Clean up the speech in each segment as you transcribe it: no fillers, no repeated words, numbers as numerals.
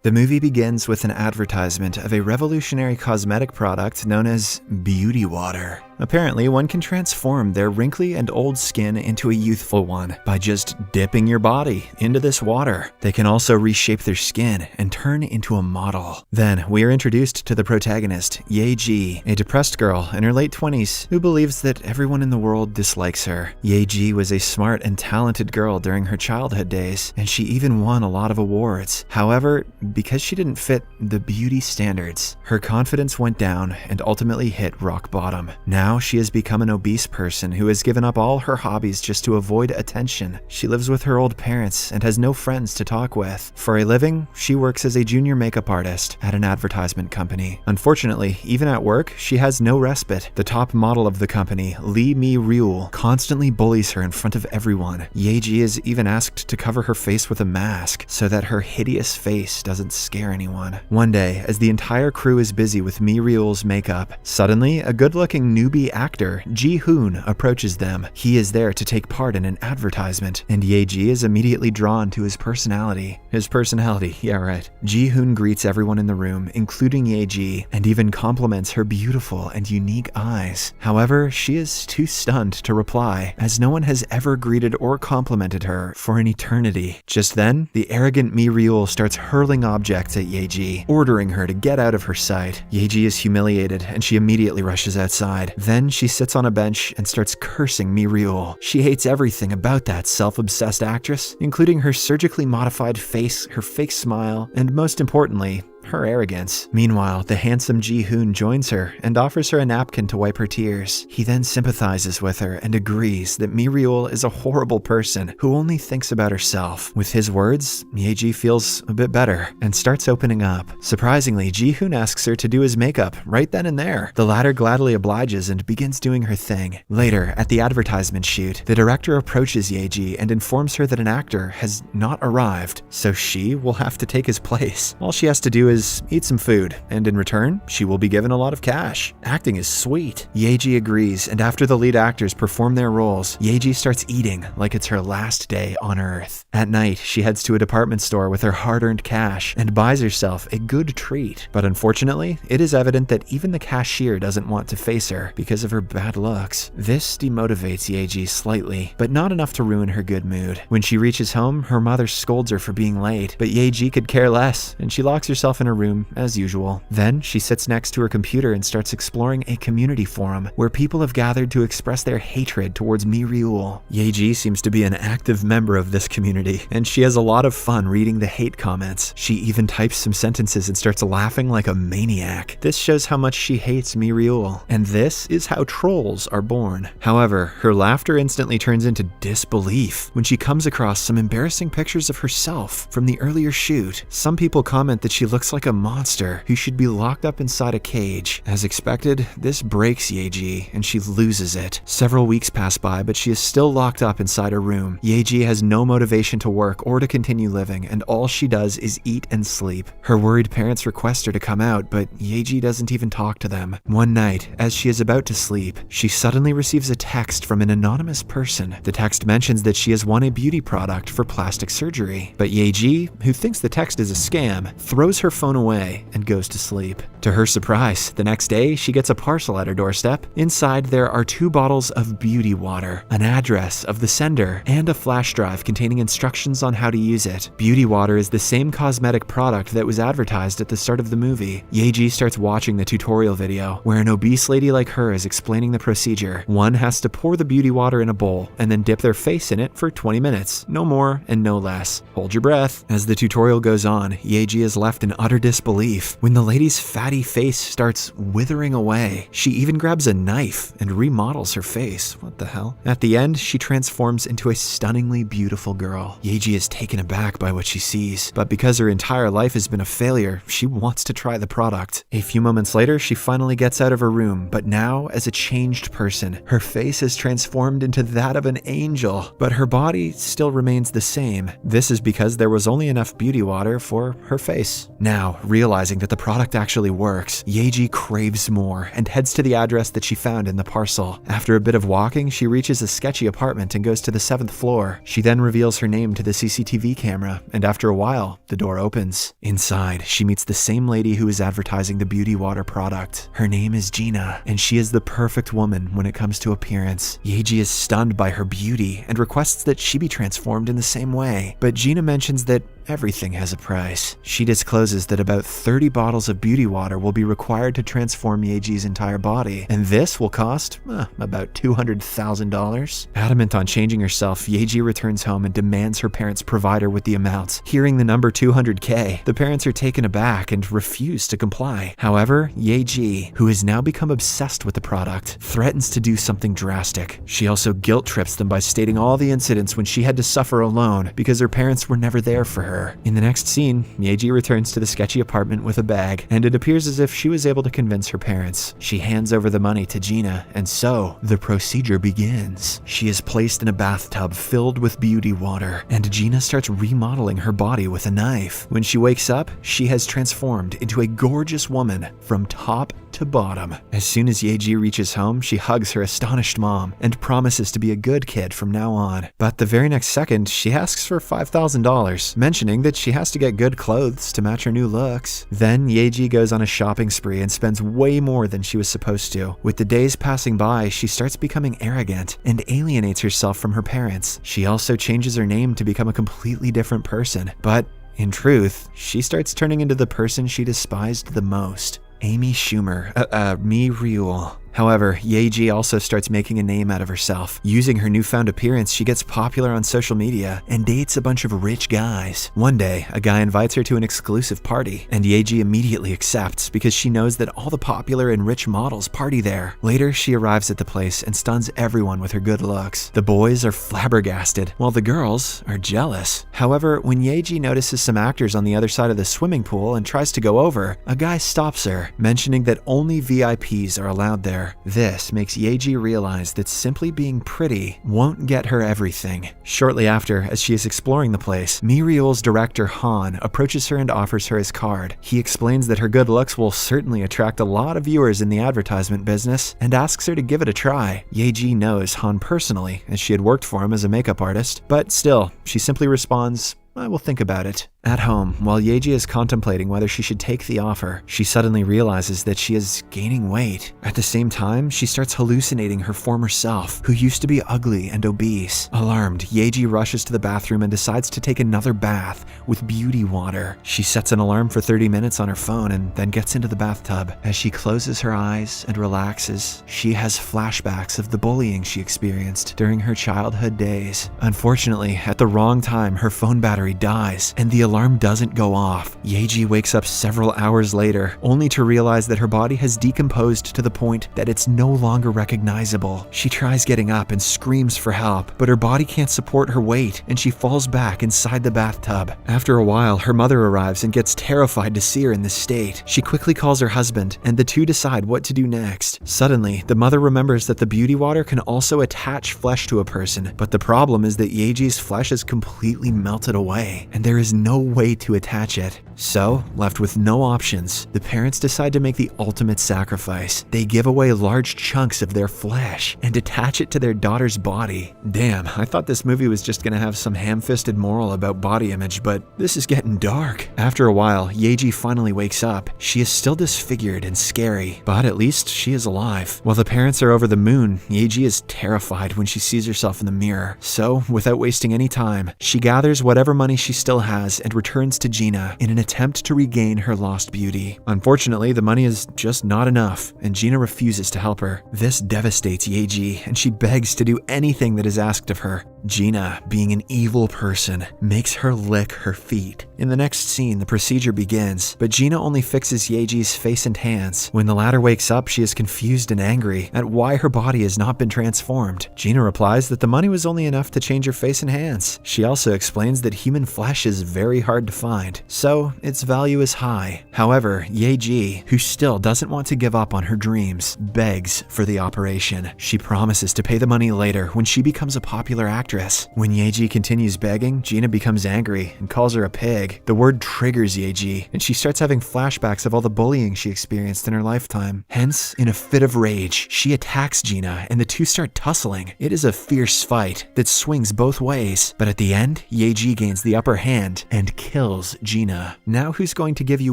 The movie begins with an advertisement of a revolutionary cosmetic product known as beauty water. Apparently, one can transform their wrinkly and old skin into a youthful one by just dipping your body into this water. They can also reshape their skin and turn into a model. Then, we are introduced to the protagonist, Ye-ji, a depressed girl in her late 20s who believes that everyone in the world dislikes her. Ye-ji was a smart and talented girl during her childhood days, and she even won a lot of awards. However, because she didn't fit the beauty standards, her confidence went down and ultimately hit rock bottom. Now she has become an obese person who has given up all her hobbies just to avoid attention. She lives with her old parents and has no friends to talk with. For a living, she works as a junior makeup artist at an advertisement company. Unfortunately, even at work, she has no respite. The top model of the company, Lee Mi-ryul, constantly bullies her in front of everyone. Ye-ji is even asked to cover her face with a mask so that her hideous face doesn't scare anyone. One day, as the entire crew is busy with Mi-ryul's makeup, suddenly a good-looking newbie actor, Ji-hoon, approaches them. He is there to take part in an advertisement, and Ye-ji is immediately drawn to his personality. Yeah, right. Ji-hoon greets everyone in the room, including Ye-ji, and even compliments her beautiful and unique eyes. However, she is too stunned to reply, as no one has ever greeted or complimented her for an eternity. Just then, the arrogant Mi-ryul starts hurling objects at Ye-ji, ordering her to get out of her sight. Ye-ji is humiliated, and she immediately rushes outside. Then she sits on a bench and starts cursing Mi-ryul. She hates everything about that self-obsessed actress, including her surgically modified face, her fake smile, and most importantly, her arrogance. Meanwhile, the handsome Ji-hoon joins her and offers her a napkin to wipe her tears. He then sympathizes with her and agrees that Mi-ryul is a horrible person who only thinks about herself. With his words, Ye-ji feels a bit better and starts opening up. Surprisingly, Ji-hoon asks her to do his makeup right then and there. The latter gladly obliges and begins doing her thing. Later, at the advertisement shoot, the director approaches Ye-ji and informs her that an actor has not arrived, so she will have to take his place. All she has to do is eat some food, and in return, she will be given a lot of cash. Acting is sweet. Ye-ji agrees, and after the lead actors perform their roles, Ye-ji starts eating like it's her last day on Earth. At night, she heads to a department store with her hard-earned cash and buys herself a good treat. But unfortunately, it is evident that even the cashier doesn't want to face her because of her bad looks. This demotivates Ye-ji slightly, but not enough to ruin her good mood. When she reaches home, her mother scolds her for being late, but Ye-ji could care less, and she locks herself in her room as usual. Then she sits next to her computer and starts exploring a community forum where people have gathered to express their hatred towards Mi-ryul. Ye-ji seems to be an active member of this community, and she has a lot of fun reading the hate comments. She even types some sentences and starts laughing like a maniac. This shows how much she hates Mi-ryul, and this is how trolls are born. However, her laughter instantly turns into disbelief when she comes across some embarrassing pictures of herself from the earlier shoot. Some people comment that she looks like a monster who should be locked up inside a cage. As expected, this breaks Ye-ji, and she loses it. Several weeks pass by, but she is still locked up inside her room. Ye-ji has no motivation to work or to continue living, and all she does is eat and sleep. Her worried parents request her to come out, but Ye-ji doesn't even talk to them. One night, as she is about to sleep, she suddenly receives a text from an anonymous person. The text mentions that she has won a beauty product for plastic surgery, but Ye-ji, who thinks the text is a scam, throws her phone away and goes to sleep. To her surprise, the next day she gets a parcel at her doorstep. Inside there are 2 bottles of beauty water, an address of the sender, and a flash drive containing instructions on how to use it. Beauty water is the same cosmetic product that was advertised at the start of the movie. Ye-ji starts watching the tutorial video, where an obese lady like her is explaining the procedure. One has to pour the beauty water in a bowl and then dip their face in it for 20 minutes, no more and no less. Hold your breath. As the tutorial goes on, Ye-ji is left in utter disbelief when the lady's fatty face starts withering away. She even grabs a knife and remodels her face. What the hell? At the end, she transforms into a stunningly beautiful girl. Ye-ji is taken aback by what she sees, but because her entire life has been a failure, she wants to try the product. A few moments later, she finally gets out of her room, but now as a changed person. Her face is transformed into that of an angel, but her body still remains the same. This is because there was only enough beauty water for her face. Now, Now, realizing that the product actually works, Yeji craves more and heads to the address that she found in the parcel. After a bit of walking, she reaches a sketchy apartment and goes to the 7th floor. She then reveals her name to the CCTV camera, and after a while, the door opens. Inside, she meets the same lady who is advertising the beauty water product. Her name is Gina, and she is the perfect woman when it comes to appearance. Yeji is stunned by her beauty and requests that she be transformed in the same way, but Gina mentions that everything has a price. She discloses that about 30 bottles of beauty water will be required to transform Yeji's entire body, and this will cost about $200,000. Adamant on changing herself, Yeji returns home and demands her parents provide her with the amounts. Hearing the number $200K, the parents are taken aback and refuse to comply. However, Yeji, who has now become obsessed with the product, threatens to do something drastic. She also guilt trips them by stating all the incidents when she had to suffer alone because her parents were never there for her. In the next scene, Yeji returns to the sketchy apartment with a bag, and it appears as if she was able to convince her parents. She hands over the money to Gina, and so the procedure begins. She is placed in a bathtub filled with beauty water, and Gina starts remodeling her body with a knife. When she wakes up, she has transformed into a gorgeous woman from top to bottom. As soon as Yeji reaches home, she hugs her astonished mom and promises to be a good kid from now on. But the very next second, she asks for $5,000, mentioning that she has to get good clothes to match her new looks. Then Yeji goes on a shopping spree and spends way more than she was supposed to. With the days passing by, she starts becoming arrogant and alienates herself from her parents. She also changes her name to become a completely different person. But in truth, she starts turning into the person she despised the most. Amy Schumer, Mi Ryul. However, Yeji also starts making a name out of herself. Using her newfound appearance, she gets popular on social media and dates a bunch of rich guys. One day, a guy invites her to an exclusive party, and Yeji immediately accepts because she knows that all the popular and rich models party there. Later, she arrives at the place and stuns everyone with her good looks. The boys are flabbergasted, while the girls are jealous. However, when Yeji notices some actors on the other side of the swimming pool and tries to go over, a guy stops her, mentioning that only VIPs are allowed there. This makes Yeji realize that simply being pretty won't get her everything. Shortly after, as she is exploring the place, Mi Ryul's director Han approaches her and offers her his card. He explains that her good looks will certainly attract a lot of viewers in the advertisement business and asks her to give it a try. Yeji knows Han personally, as she had worked for him as a makeup artist, but still, she simply responds, "I will think about it." At home, while Yeji is contemplating whether she should take the offer, she suddenly realizes that she is gaining weight. At the same time, she starts hallucinating her former self, who used to be ugly and obese. Alarmed, Yeji rushes to the bathroom and decides to take another bath with beauty water. She sets an alarm for 30 minutes on her phone and then gets into the bathtub. As she closes her eyes and relaxes, she has flashbacks of the bullying she experienced during her childhood days. Unfortunately, at the wrong time, her phone battery dies, and the alarm doesn't go off. Yeji wakes up several hours later, only to realize that her body has decomposed to the point that it's no longer recognizable. She tries getting up and screams for help, but her body can't support her weight, and she falls back inside the bathtub. After a while, her mother arrives and gets terrified to see her in this state. She quickly calls her husband, and the two decide what to do next. Suddenly, the mother remembers that the beauty water can also attach flesh to a person, but the problem is that Yeji's flesh is completely melted away, and there is no way to attach it. So, left with no options, the parents decide to make the ultimate sacrifice. They give away large chunks of their flesh and attach it to their daughter's body. Damn, I thought this movie was just gonna have some ham-fisted moral about body image, but this is getting dark. After a while, Yeji finally wakes up. She is still disfigured and scary, but at least she is alive. While the parents are over the moon, Yeji is terrified when she sees herself in the mirror. So, without wasting any time, she gathers whatever money she still has and returns to Gina in an attempt to regain her lost beauty. Unfortunately, the money is just not enough, and Gina refuses to help her. This devastates Yeji, and she begs to do anything that is asked of her. Gina, being an evil person, makes her lick her feet. In the next scene, the procedure begins, but Gina only fixes Yeji's face and hands. When the latter wakes up, she is confused and angry at why her body has not been transformed. Gina replies that the money was only enough to change her face and hands. She also explains that human flesh is very hard to find, so its value is high. However, Yeji, who still doesn't want to give up on her dreams, begs for the operation. She promises to pay the money later when she becomes a popular actress actress. When Yeji continues begging, Gina becomes angry and calls her a pig. The word triggers Yeji, and she starts having flashbacks of all the bullying she experienced in her lifetime. Hence, in a fit of rage, she attacks Gina and the two start tussling. It is a fierce fight that swings both ways, but at the end, Yeji gains the upper hand and kills Gina. Now who's going to give you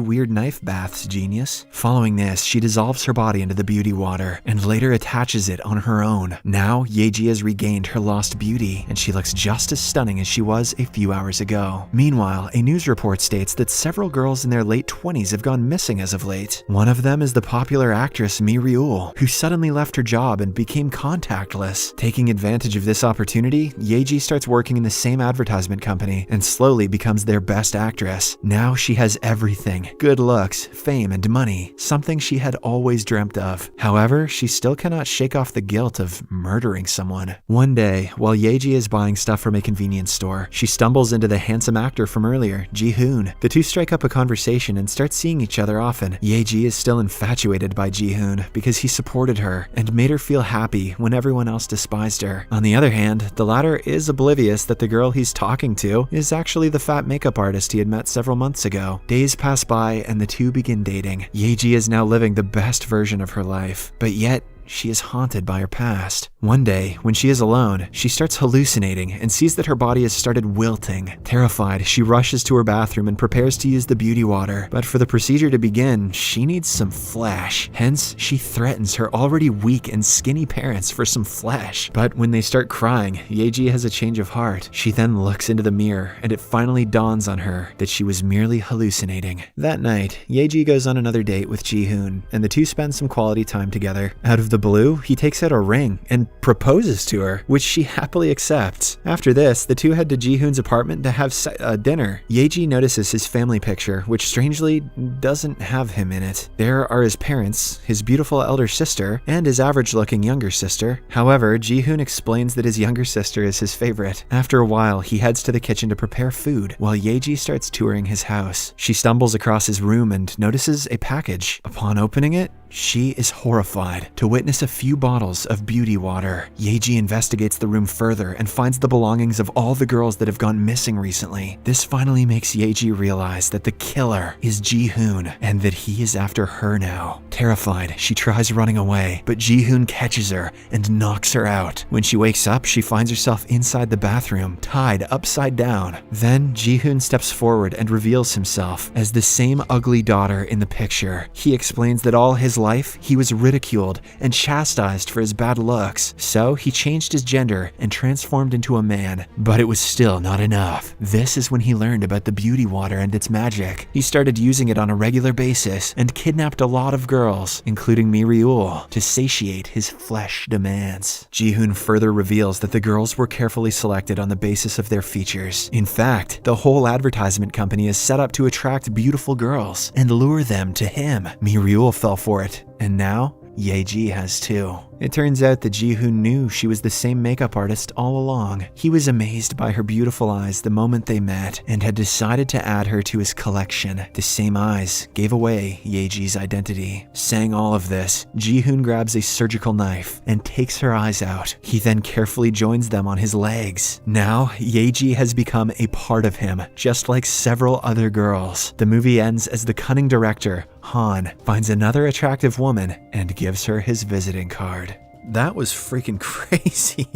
weird knife baths, genius? Following this, she dissolves her body into the beauty water and later attaches it on her own. Now, Yeji has regained her lost beauty, and she looks just as stunning as she was a few hours ago. Meanwhile, a news report states that several girls in their late 20s have gone missing as of late. One of them is the popular actress Mi Ryul, who suddenly left her job and became contactless. Taking advantage of this opportunity, Yeji starts working in the same advertisement company and slowly becomes their best actress. Now she has everything: good looks, fame, and money, something she had always dreamt of. However, she still cannot shake off the guilt of murdering someone. One day, while Yeji is buying stuff from a convenience store, she stumbles into the handsome actor from earlier, Ji-hoon. The two strike up a conversation and start seeing each other often. Yeji is still infatuated by Ji-hoon because he supported her and made her feel happy when everyone else despised her. On the other hand, the latter is oblivious that the girl he's talking to is actually the fat makeup artist he had met several months ago. Days pass by and the two begin dating. Yeji is now living the best version of her life, but yet she is haunted by her past. One day, when she is alone, she starts hallucinating and sees that her body has started wilting. Terrified, she rushes to her bathroom and prepares to use the beauty water. But for the procedure to begin, she needs some flesh. Hence, she threatens her already weak and skinny parents for some flesh. But when they start crying, Yeji has a change of heart. She then looks into the mirror, and it finally dawns on her that she was merely hallucinating. That night, Yeji goes on another date with Ji-hoon, and the two spend some quality time together. Out of the blue, he takes out a ring and proposes to her, which she happily accepts. After this, the two head to Ji-hoon's apartment to have dinner. Yeji notices his family picture, which strangely doesn't have him in it. There are his parents, his beautiful elder sister, and his average-looking younger sister. However, Ji-hoon explains that his younger sister is his favorite. After a while, he heads to the kitchen to prepare food, while Yeji starts touring his house. She stumbles across his room and notices a package. Upon opening it, she is horrified to witness a few bottles of beauty water. Yeji investigates the room further and finds the belongings of all the girls that have gone missing recently. This finally makes Yeji realize that the killer is Ji-hoon and that he is after her now. Terrified, she tries running away, but Ji-hoon catches her and knocks her out. When she wakes up, she finds herself inside the bathroom, tied upside down. Then Ji-hoon steps forward and reveals himself as the same ugly daughter in the picture. He explains that all his life, he was ridiculed and chastised for his bad looks, so he changed his gender and transformed into a man. But it was still not enough. This is when he learned about the beauty water and its magic. He started using it on a regular basis and kidnapped a lot of girls, including Mi Ryul, to satiate his flesh demands. Ji-hoon further reveals that the girls were carefully selected on the basis of their features. In fact, the whole advertisement company is set up to attract beautiful girls and lure them to him. Mi Ryul fell for it, and now Yeji has too. It turns out that Ji-hoon knew she was the same makeup artist all along. He was amazed by her beautiful eyes the moment they met and had decided to add her to his collection. The same eyes gave away Yeji's identity. Saying all of this, Ji-hoon grabs a surgical knife and takes her eyes out. He then carefully joins them on his legs. Now, Yeji has become a part of him, just like several other girls. The movie ends as the cunning director, Han, finds another attractive woman and gives her his visiting card. That was freaking crazy.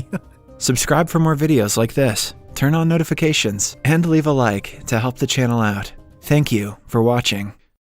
Subscribe for more videos like this, turn on notifications, and leave a like to help the channel out. Thank you for watching.